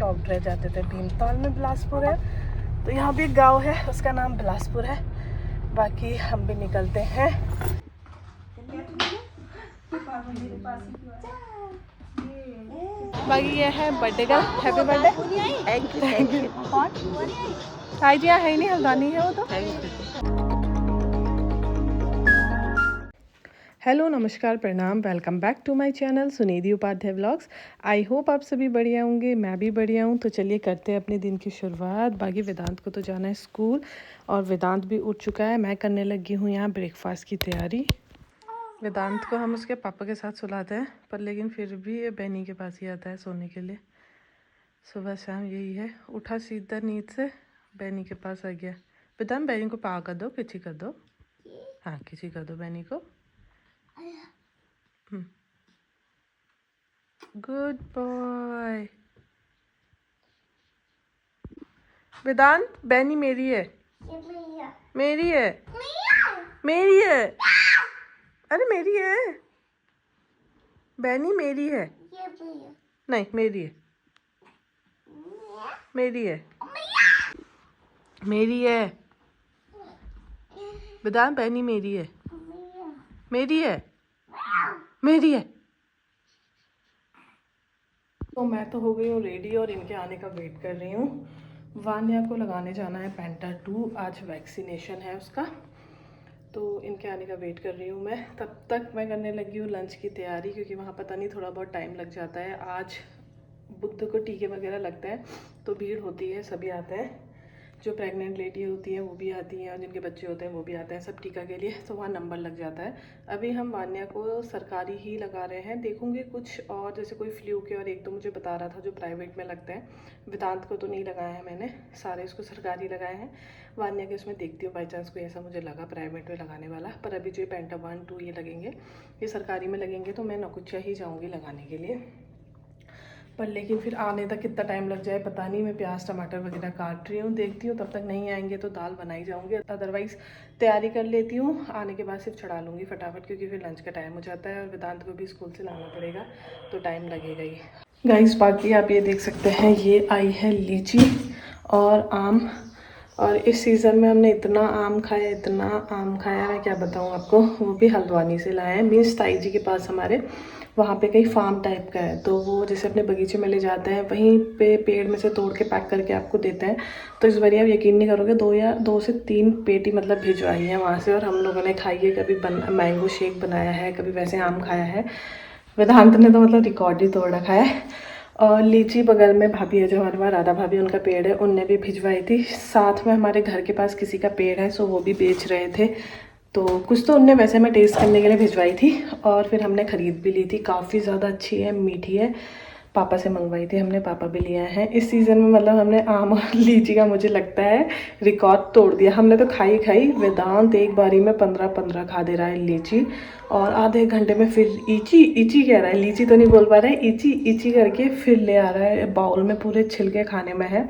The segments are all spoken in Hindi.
शॉप रह जाते थे। भीमताल में बिलासपुर है, तो यहाँ भी एक गांव है, उसका नाम बिलासपुर है। बाकी हम भी निकलते हैं। बाकी ये है बर्थडे का, हैप्पी बर्थडे। Thank you. ताई जी यहाँ है ही नहीं, हल्द्वानी है वो तो। हेलो, नमस्कार, प्रणाम, welcome back to my channel Sunidhi Upadhyay vlogs. I hope आप सभी बढ़िया होंगे, मैं भी बढ़िया हूँ। तो चलिए करते हैं अपने दिन की शुरुआत। बाकी वेदांत को तो जाना है स्कूल और वेदांत भी उठ चुका है। मैं करने लगी हूँ यहाँ ब्रेकफास्ट की तैयारी। वेदांत को हम उसके पापा के साथ सुलाते हैं, पर लेकिन फिर भी ये बहनी के पास ही आता है सोने के लिए। सुबह शाम यही है, उठा सीधा नींद से बहनी के पास आ गया। वेदांत बहनी को पा कर दो, किसी कर दो। हाँ, किसी कर दो बहनी को। Good boy. वेदांत बहनी मेरी है, मेरी है, मेरी है। अरे मेरी है, बहनी मेरी है। नहीं, मेरी है, मेरी है, मेरी है। वेदांत बहनी मेरी है, मेरी है, मेरी है। तो मैं तो हो गई हूँ रेडी और इनके आने का वेट कर रही हूँ। वान्या को लगाने जाना है पेंटा 2, आज वैक्सीनेशन है उसका, तो इनके आने का वेट कर रही हूँ मैं। तब तक मैं करने लगी हूँ लंच की तैयारी, क्योंकि वहाँ पता नहीं थोड़ा बहुत टाइम लग जाता है। आज बुध को टीके वगैरह लगते हैं तो भीड़ होती है, सभी आते हैं। जो प्रेग्नेंट लेडी होती हैं वो भी आती हैं और जिनके बच्चे होते हैं वो भी आते हैं सब टीका के लिए, तो वहाँ नंबर लग जाता है। अभी हम वान्या को सरकारी ही लगा रहे हैं, देखूंगे कुछ और जैसे कोई फ्लू के और एक तो मुझे बता रहा था जो प्राइवेट में लगते हैं। वेदांत को तो नहीं लगाया है मैंने, सारे इसको सरकारी लगाए हैं। वान्या के उसमें देखती हूँ, बाई चांस कोई ऐसा मुझे लगा प्राइवेट में लगाने वाला। पर अभी जो पेंटा 1, 2 ये लगेंगे, ये सरकारी में लगेंगे, तो मैं नकुच्चा ही जाऊँगी लगाने के लिए। पर लेकिन फिर आने तक कितना टाइम लग जाए पता नहीं। मैं प्याज टमाटर वगैरह काट रही हूँ, देखती हूँ तब तक नहीं आएंगे तो दाल बनाई जाऊँगी, अदरवाइज़ तैयारी कर लेती हूँ। आने के बाद सिर्फ चढ़ा लूँगी फटाफट, क्योंकि फिर लंच का टाइम हो जाता है और वेदांत को भी स्कूल से लाना पड़ेगा तो टाइम लगेगा ही। गाइस, बाकी आप ये देख सकते हैं, ये आई है लीची और आम। और इस सीज़न में हमने इतना आम खाया, इतना आम खाया, मैं क्या बताऊँ आपको। वो भी हल्द्वानी से लाए हैं, मीन्स ताई जी के पास हमारे वहाँ पे कहीं फार्म टाइप का है, तो वो जैसे अपने बगीचे में ले जाते हैं, वहीं पे पेड़ में से तोड़ के पैक करके आपको देते हैं। तो इस बार आप यकीन नहीं करोगे, 2 से 3 पेटी मतलब भिजवाई है वहाँ से, और हम लोगों ने खाई है। कभी मैंगो शेक बनाया है, कभी वैसे आम खाया है। वेदांत ने तो मतलब रिकॉर्ड ही तोड़ रखा है। और लीची बगल में भाभी है जो हमारे वहाँ, राधा भाभी, उनका पेड़ है, उनने भी भिजवाई थी। साथ में हमारे घर के पास किसी का पेड़ है, सो वो भी बेच रहे थे, तो कुछ तो उनने वैसे मैं टेस्ट करने के लिए भिजवाई थी। और फिर हमने ख़रीद भी ली थी, काफ़ी ज़्यादा अच्छी है, मीठी है। पापा से मंगवाई थी हमने, पापा भी लिए हैं। इस सीज़न में मतलब हमने आम और लीची का मुझे लगता है रिकॉर्ड तोड़ दिया। हमने तो खाई वेदांत एक बारी में 15 खा दे रहा है लीची, और आधे घंटे में फिर ईची कह रहा है, लीची तो नहीं बोल पा रहा है, ईची करके फिर ले आ रहा है। बाउल में पूरे छिलके खाने में है।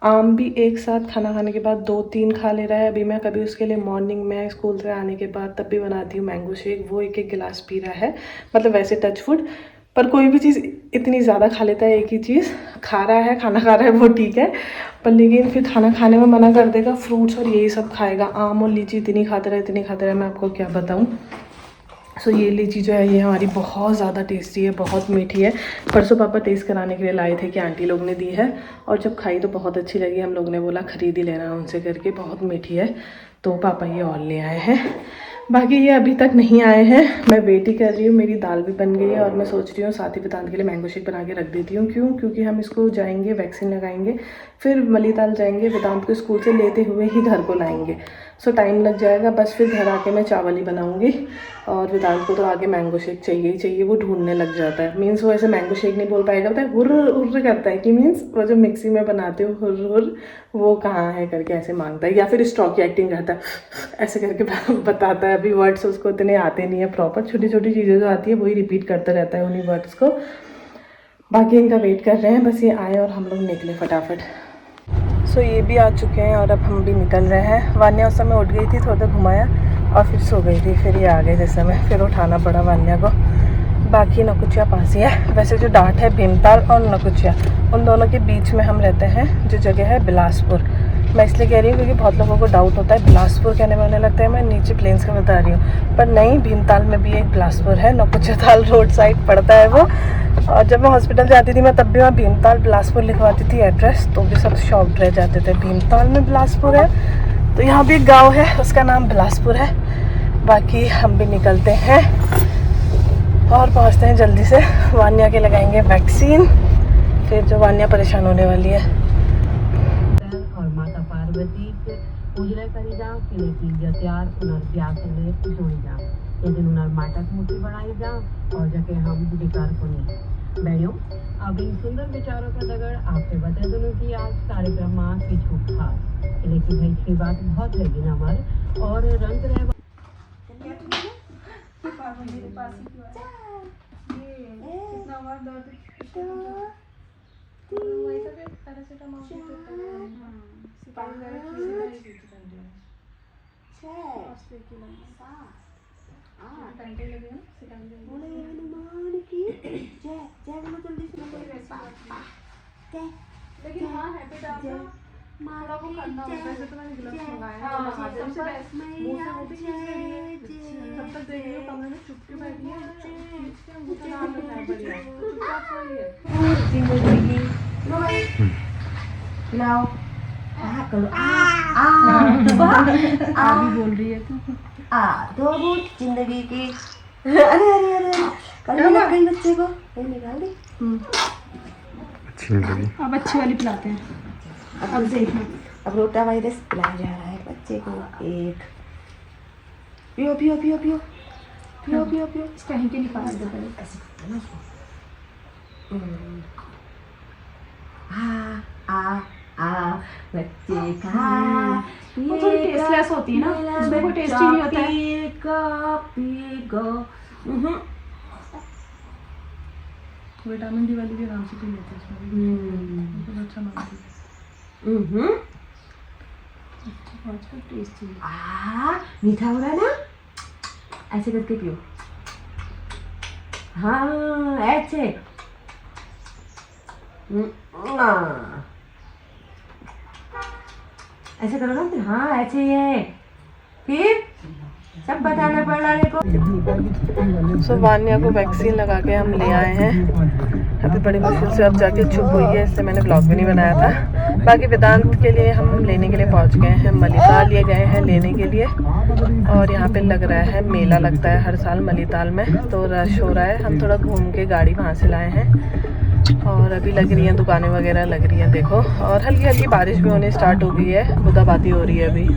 आम भी एक साथ खाना खाने के बाद 2-3 खा ले रहा है। अभी मैं कभी उसके लिए मॉर्निंग में स्कूल से आने के बाद तब भी बनाती हूँ मैंगो शेक, वो 1-1 गिलास पी रहा है। मतलब वैसे टच फूड, पर कोई भी चीज़ इतनी ज़्यादा खा लेता है, एक ही चीज़ खा रहा है, खाना खा रहा है वो ठीक है, पर लेकिन फिर खाना खाने में मना कर देगा, फ्रूट्स और यही सब खाएगा। आम और लीची इतनी खाते रहे, मैं आपको क्या बताऊँ। सो ये लीची जो है ये हमारी बहुत ज़्यादा टेस्टी है, बहुत मीठी है। परसों पापा टेस्ट कराने के लिए लाए थे कि आंटी लोग ने दी है, और जब खाई तो बहुत अच्छी लगी। हम लोग ने बोला खरीद ही लेना उनसे करके, बहुत मीठी है, तो पापा ये और ले आए हैं। बाकी ये अभी तक नहीं आए हैं, मैं वेट ही कर रही हूँ। मेरी दाल भी बन गई है और मैं सोच रही हूँ साथ ही वेदांत के लिए मैंगो शेक बना के रख देती हूँ। क्यों? क्योंकि हम इसको जाएंगे, वैक्सीन लगाएंगे, फिर मलीताल जाएंगे, वेदांत को स्कूल से लेते हुए ही घर को लाएंगे, सो टाइम लग जाएगा। बस फिर घर आके मैं चावल ही बनाऊँगी, और वेदांत को तो आगे मैंगो शेक चाहिए ही चाहिए। वो ढूंढने लग जाता है, मीन्स वो ऐसे मैंगो शेक नहीं बोल पाएगा, पता है, हुर्र करता है कि मीन्स वो जो मिक्सी में बनाते हो हुर्र, वो कहाँ है करके ऐसे मांगता है, या फिर स्ट्रॉ की एक्टिंग करता है, ऐसे करके बताता है। अभी वर्ड्स उसको इतने आते नहीं है प्रॉपर, छोटी छोटी चीज़ें जो आती है वही रिपीट करता रहता है उन्हीं वर्ड्स को। बाकी इनका वेट कर रहे हैं, बस ये आए और हम लोग निकले फटाफट। सो ये भी आ चुके हैं और अब हम भी निकल रहे हैं। वान्या उस समय उठ गई थी, थोड़ा घुमाया और फिर सो गई थी, फिर ये आ गए जिस समय, फिर उठाना पड़ा वान्या को। बाकी नकुचिया पास ही है। वैसे जो डाट है भीमताल और नकुचिया, उन दोनों के बीच में हम रहते हैं, जो जगह है बिलासपुर। मैं इसलिए कह रही हूँ क्योंकि बहुत लोगों को डाउट होता है बिलासपुर कहने में, उन्हें लगता है मैं नीचे प्लेन्स का बता रही हूँ, पर नहीं, भीमताल में भी एक बिलासपुर है। नकुचियाताल रोड साइड पड़ता है वो। और जब मैं हॉस्पिटल जाती थी मैं तब भी वहाँ भीमताल बिलासपुर लिखवाती थी एड्रेस, तो भी सब शॉक्ड रह जाते थे, भीमताल में बिलासपुर है। तो यहाँ भी एक गाँव है, उसका नाम बिलासपुर है। बाकी हम भी निकलते हैं और पहुँचते हैं जल्दी से। वान्या के लगाएंगे वैक्सीन, फिर जो वान्या परेशान होने वाली है। और माता पार्वती पूजले करी जाओ कि जतियार उनर ब्याह करने जोड़ी जाओ, ये दिन उनर माता की मूर्ति बनाई जाओ और जके हम विकार को नहीं बैठो। अब इन सुंदर विचारों का दगड़ आपके बता दोनों की आज कार्यक्रम की छूट खास, लेकिन भाई की बात बहुत है कि हमारे और रंग रहे लेकिन हाँ हैप्पी डालना थोड़ा वो करना होता है। वैसे तो मैंने ग्लव्स मंगाए हैं, मुंह से वो भी खींच रही है। तब तक देख रही हो कमरे में चुप के बैठी है, अंगूठा डाल रखा है बढ़िया, तो चुपचाप सोई है। लाओ करो भी बोल रही है दो बूट जिंदगी की। अरे अरे अरे कल लग गई बच्चे को, निकाल दी। अब अच्छी वाली पिलाते हैं। अब देखना, अब रोटा वायरस पिलाया जा रहा है बच्चे को। एक पियो पियो पियो पियो पियो पियो पियो, कहीं के निकाल दो पहले। बच्चे का वो थोड़ी टेस्टलेस होती है ना, उसमें कोई टेस्ट ही नहीं होता है। विटामिन डी वाली भी आराम से पी लेते हैं इसमें भी, तो अच्छा मांगती है। टेस्टी मीठा हो रहा है ना, ऐसे करके पियो। हाँ ऐसे ऐसे करो ना, हाँ ऐसे ही है, फिर सब बताना पड़ रहा है। सो वान्या को वैक्सीन लगा के हम ले आए हैं। अभी बड़ी मुश्किल से अब जाके चुप हुई है, इससे मैंने ब्लॉग भी नहीं बनाया था। बाकी वेदांत के लिए हम लेने के लिए पहुंच गए हैं, मलिताल ये गए हैं लेने के लिए। और यहाँ पे लग रहा है मेला, लगता है हर साल मलिताल में, तो रश हो रहा है। हम थोड़ा घूम के गाड़ी वहाँ से लाए हैं और अभी लग रही हैं दुकानें वगैरह लग रही हैं देखो। और हल्की हल्की बारिश भी होने स्टार्ट हो गई है, बूंदाबांदी हो रही है अभी।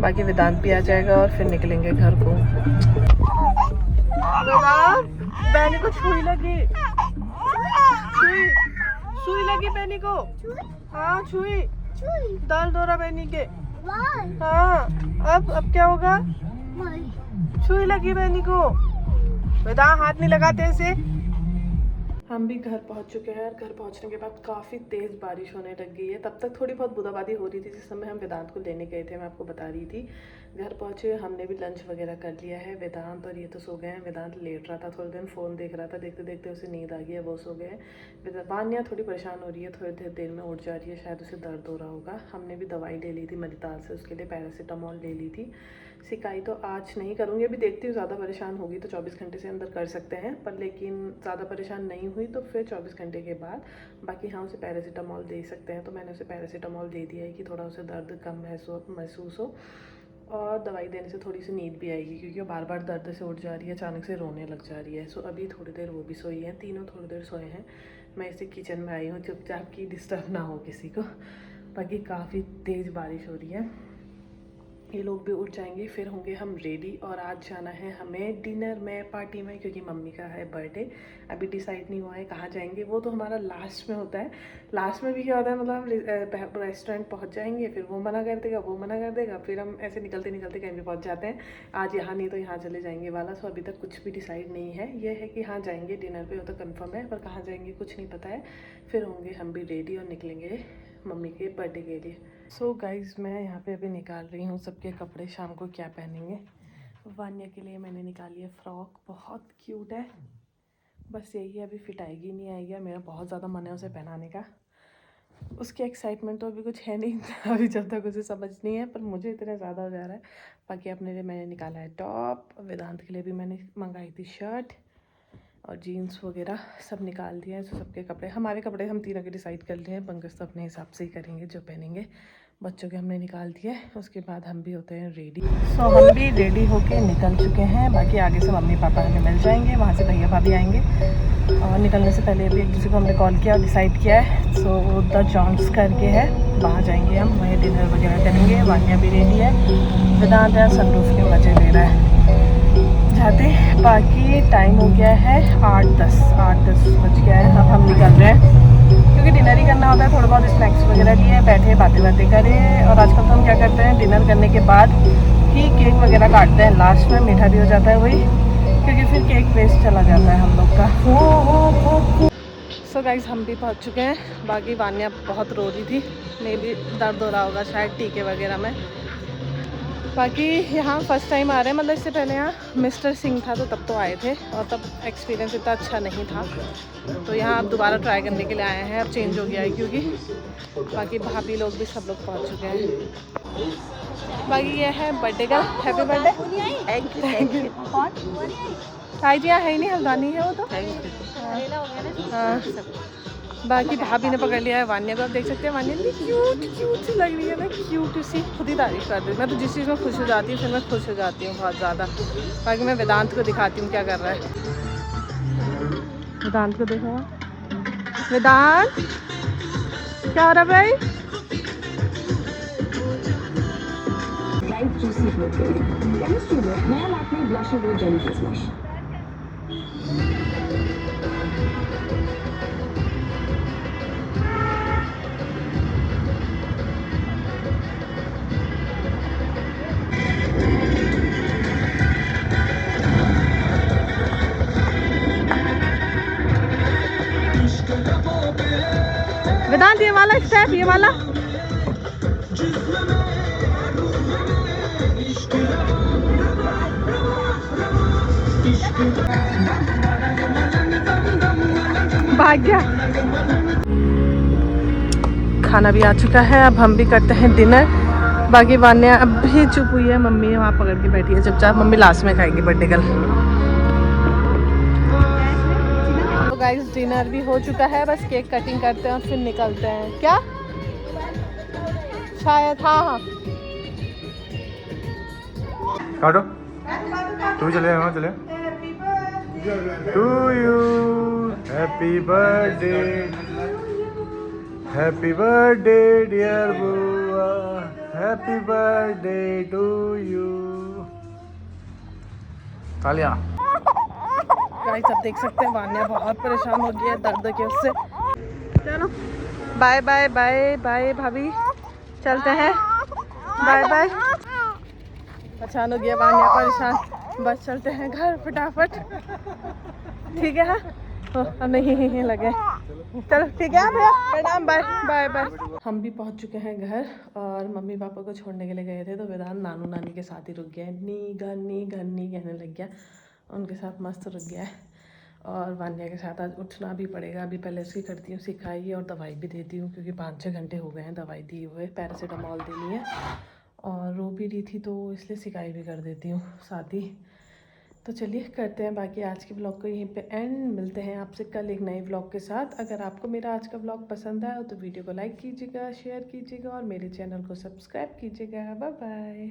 बाकी वेदांत भी आ जाएगा और फिर निकलेंगे घर को। वेदांत, बैनी को सुई लगी, सुई लगी बैनी को। हाँ सुई, दर्द हो रहा बैनी के। हाँ अब क्या होगा? सुई लगी बैनी को। वेदांत हाथ नहीं लगाते इसे। हम भी घर पहुंच चुके हैं और घर पहुंचने के बाद काफ़ी तेज़ बारिश होने लग गई है। तब तक थोड़ी बहुत बूंदाबांदी हो रही थी जिस समय हम वेदांत को लेने गए थे, मैं आपको बता रही थी। घर पहुंचे, हमने भी लंच वगैरह कर लिया है। वेदांत और ये तो सो गए हैं। वेदांत लेट रहा था, थोड़ी देर फ़ोन देख रहा था, देखते देखते उसे नींद आ गई है, वो सो गए हैं। वान्या थोड़ी परेशान हो रही है, थोड़ी देर में उठ जा रही है, शायद उसे दर्द हो रहा होगा। हमने भी दवाई ले ली थी मलिताल से, उसके लिए पैरासीटामोल ले ली थी। सिकाई तो आज नहीं करूँगी, अभी देखती हूँ ज़्यादा परेशान होगी तो 24 घंटे से अंदर कर सकते हैं, पर लेकिन ज़्यादा परेशान नहीं हुई तो फिर 24 घंटे के बाद। बाकी हाँ उसे पैरासीटामोल दे सकते हैं, तो मैंने उसे पैरासीटामोल दे दिया है कि थोड़ा उसे दर्द कम महसूस हो। और दवाई देने से थोड़ी सी नींद भी आएगी, क्योंकि वो बार बार दर्द से उठ जा रही है, अचानक से रोने लग जा रही है। सो अभी थोड़ी देर वो भी सोई है, तीनों थोड़ी देर सोए हैं। मैं इसे किचन में आई हूँ चुपचाप की डिस्टर्ब ना हो किसी को। बाकी काफ़ी तेज़ बारिश हो रही है। ये लोग भी उठ जाएंगे, फिर होंगे हम रेडी। और आज जाना है हमें डिनर में, पार्टी में, क्योंकि मम्मी का है बर्थडे। अभी डिसाइड नहीं हुआ है कहाँ जाएंगे, वो तो हमारा लास्ट में होता है। लास्ट में भी क्या होता है, मतलब हम रेस्टोरेंट पहुँच जाएंगे, फिर वो मना कर देगा, वो मना कर देगा, फिर हम ऐसे निकलते निकलते कहीं भी पहुँच जाते हैं। आज यहाँ नहीं तो यहाँ चले जाएंगे वाला। सो अभी तक कुछ भी डिसाइड नहीं है। ये है कि हाँ जाएंगे डिनर पे, वो तो कन्फर्म है, पर कहाँ जाएंगे कुछ नहीं पता है। फिर होंगे हम भी रेडी और निकलेंगे मम्मी के बर्थडे के लिए। सो गाइज़, मैं यहाँ पे अभी निकाल रही हूँ सबके कपड़े, शाम को क्या पहनेंगे। वान्या के लिए मैंने निकाली है फ्रॉक, बहुत क्यूट है। बस यही है, अभी फिट आएगी नहीं आएगी, मेरा बहुत ज़्यादा मन है उसे पहनाने का। उसकी एक्साइटमेंट तो अभी कुछ है नहीं अभी जब तक उसे समझ नहीं है, पर मुझे इतना ज़्यादा हो जा रहा है। बाकी अपने लिए मैंने निकाला है टॉप, वेदांत के लिए भी मैंने मंगाई थी शर्ट और जीन्स वगैरह सब निकाल दिए हैं। तो सबके कपड़े, हमारे कपड़े हम तीनों के डिसाइड कर लिए हैं, पंकज तो अपने हिसाब से ही करेंगे जो पहनेंगे। बच्चों के हमने निकाल दिए, उसके बाद हम भी होते हैं रेडी। सो हम भी रेडी होके निकल चुके हैं। बाकी आगे से मम्मी पापा हमें मिल जाएंगे, वहाँ से भैया भाभी आएंगे। और निकलने से पहले अभी एक दूसरे को हमने कॉल किया और डिसाइड किया है। सो द जॉन्स करके है, वहाँ जाएंगे हम, वहीं डिनर वगैरह करेंगे। वानिया भी रेडी है, वेदांत है सनरूफ के मज़े ले रहा है जाते। बाकी टाइम हो गया है 8:10 बज गया है। अब हम निकल रहे हैं क्योंकि डिनर ही करना होता है। थोड़ा बहुत स्नैक्स वगैरह लिए, बैठे बातें करें। और आजकल तो हम क्या करते हैं, डिनर करने के बाद ही केक वगैरह काटते हैं, लास्ट में मीठा भी हो जाता है वही, क्योंकि फिर केक वेस्ट चला जाता है हम लोग का। सो गाइस हम भी पहुंच चुके हैं। बाकी वानिया बहुत रो रही थी, मे भी दर्द हो रहा होगा शायद टीके वगैरह में। बाकी यहाँ फ़र्स्ट टाइम आ रहे हैं, मतलब इससे पहले यहाँ मिस्टर सिंह था तो तब तो आए थे और तब एक्सपीरियंस इतना अच्छा नहीं था। तो यहाँ अब दोबारा ट्राई करने के लिए आए हैं। अब चेंज हो गया है क्योंकि बाकी भाभी लोग भी सब लोग पहुँच चुके हैं। बाकी ये है बर्थडे का, हैप्पी बर्थडे। Thank you. ताई जी यहाँ है ही नहीं, हल्दानी है वो तो। हाँ बाकी भाभी ने पकड़ लिया है वानिया को। आप देख सकते हैं वानिया इतनी क्यूट सी लग रही है ना, क्यूट सी, खुद ही तारीफ कर रही। मैं तो जिस चीज़ में खुश हो जाती हूँ फिर मैं खुश हो जाती हूँ बहुत ज़्यादा। बाकी मैं वेदांत को दिखाती हूँ क्या कर रहा है। वेदांत को देखो, वेदांत क्या हो रहा है भाई? वेदांत ये वाला स्टेप, ये वाला। भाग गया। खाना भी आ चुका है, अब हम भी करते हैं डिनर। बाकी वान्या अब भी चुप हुई है, मम्मी वहाँ पकड़ के बैठी है चुपचाप। मम्मी लास्ट में खाएगी बर्थडे कल। तो गाइस डिनर भी हो चुका है, बस केक कटिंग करते हैं और फिर निकलते हैं। क्या शायद, हाँ काटो, तू चले वहाँ चले। To you happy birthday dear बुआ, हैप्पी बर्थडे टू यू। तालियां। गाइस अब देख सकते हैं वान्या बहुत परेशान हो गई है दर्द के उससे। चलो बाय बाय बाय बाय भाभी, चलते हैं, बाय बाय। परेशान हो गया वान्या, परेशान। बस चलते हैं घर फटाफट, ठीक है। हाँ अब नहीं लगे, चलो ठीक है भैया, प्रणाम, बाय बाय बाय। हम भी पहुंच चुके हैं घर और मम्मी पापा को छोड़ने के लिए गए थे तो वेदांत नानू नानी के साथ ही रुक गया है। नी घनी कहने लग गया, उनके साथ मस्त रुक गया है। और वान्या के साथ आज उठना भी पड़ेगा। अभी पहले उसकी करती हूँ सिखाई और दवाई भी देती हूँ क्योंकि 5-6 घंटे हो गए हैं दवाई दिए हुए। पैरासीटामॉल देनी है और रो भी रही थी तो इसलिए सिकाई भी कर देती हूँ साथ ही। तो चलिए करते हैं बाकी आज के ब्लॉग को यहीं पे एंड। मिलते हैं आपसे कल एक नए ब्लॉग के साथ। अगर आपको मेरा आज का ब्लॉग पसंद आया तो वीडियो को लाइक कीजिएगा, शेयर कीजिएगा और मेरे चैनल को सब्सक्राइब कीजिएगा। Bye bye.